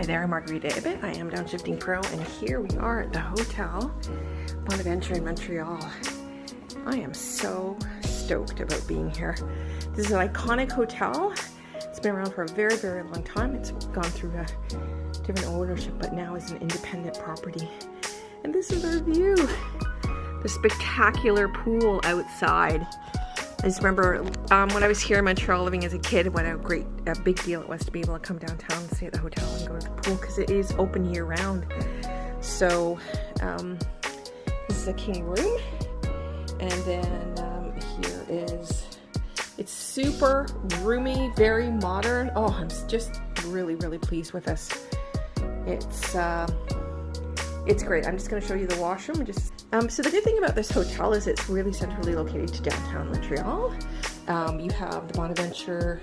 Hi there, Margarita Ibbott. I am DownshiftingPRO, and here we are at the Hotel Bonaventure in Montreal. I am so stoked about being here. This is an iconic hotel. It's been around for a very, very long time. It's gone through a different ownership, but now is an independent property. And this is our view. The spectacular pool outside. I just remember when I was here in Montreal living as a kid, what a big deal it was to be able to come downtown and stay at the hotel and go to the pool, because it is open year round. So this is a king room, and then here is, it's super roomy, very modern. Oh, I'm just really, really pleased with this. It's great. I'm just going to show you the washroom. So the good thing about this hotel is it's really centrally located to downtown Montreal. You have the Bonaventure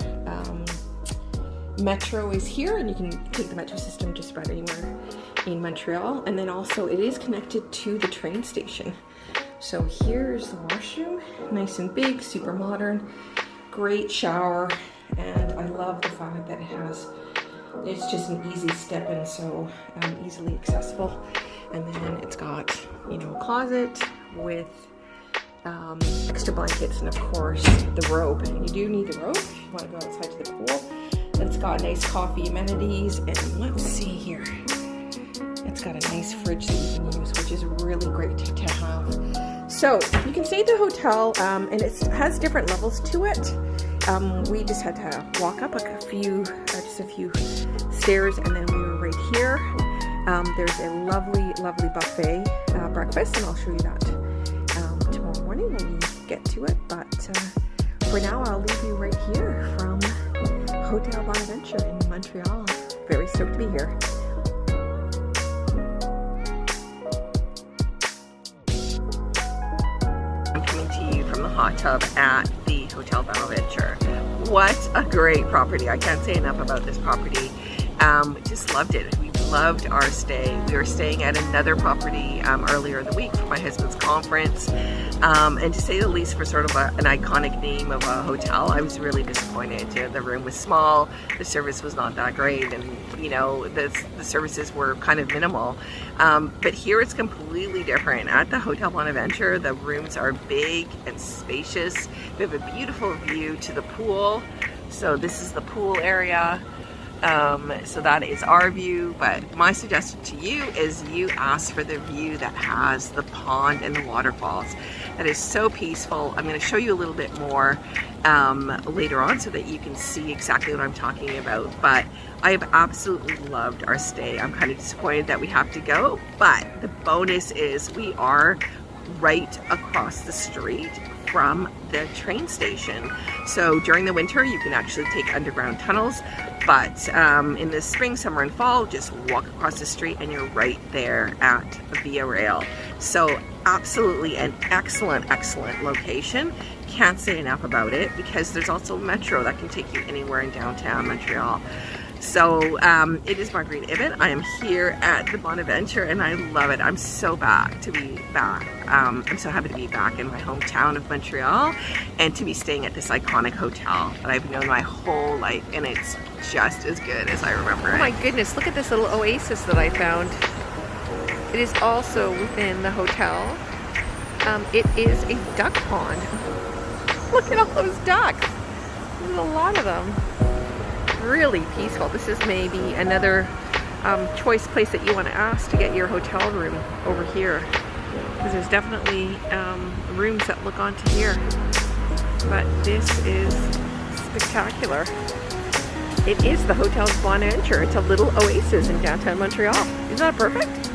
metro is here, and you can take the metro system just about anywhere in Montreal. And then also it is connected to the train station. So here's the washroom, nice and big, super modern, great shower, and I love the fact that it's just an easy step in, so easily accessible. And then it's got, a closet with extra blankets, and of course the robe. You do need the robe if you want to go outside to the pool. And it's got nice coffee amenities, and let's see here. It's got a nice fridge that you can use, which is really great to have. So you can stay at the hotel, and it has different levels to it. We just had to walk up just a few stairs, and then we were right here. There's a lovely, lovely buffet breakfast, and I'll show you that tomorrow morning when we get to it. But for now, I'll leave you right here from Hotel Bonaventure in Montreal. Very stoked to be here. I'm coming to you from the hot tub at the Hotel Bonaventure. What a great property. I can't say enough about this property. Just loved it. We loved our stay. We were staying at another property earlier in the week for my husband's conference, and to say the least, for sort of an iconic name of a hotel, I was really disappointed. The room was small, the service was not that great, and the services were kind of minimal. But here it's completely different. At the Hotel Bonaventure, the rooms are big and spacious. We have a beautiful view to the pool. So this is the pool area. So that is our view, but my suggestion to you is you ask for the view that has the pond and the waterfalls. That is so peaceful. I'm going to show you a little bit more later on so that you can see exactly what I'm talking about, but I have absolutely loved our stay. I'm kind of disappointed that we have to go, but the bonus is we are right across the street from the train station. So during the winter you can actually take underground tunnels, but in the spring, summer, and fall, just walk across the street and you're right there at Via Rail. So absolutely an excellent location. Can't say enough about it, because there's also metro that can take you anywhere in downtown Montreal. So it is Margarita Ibbott. I am here at the Bonaventure, and I love it. I'm so happy to be back. I'm so happy to be back in my hometown of Montreal, and to be staying at this iconic hotel that I've known my whole life, and it's just as good as I remember it. Oh my goodness, look at this little oasis that I found. It is also within the hotel. It is a duck pond. Look at all those ducks. There's a lot of them. Really peaceful. This is maybe another choice place that you want to ask to get your hotel room over here, because there's definitely rooms that look onto here. But this is spectacular. It is the Hotel Bonaventure. It's a little oasis in downtown Montreal. Isn't that perfect?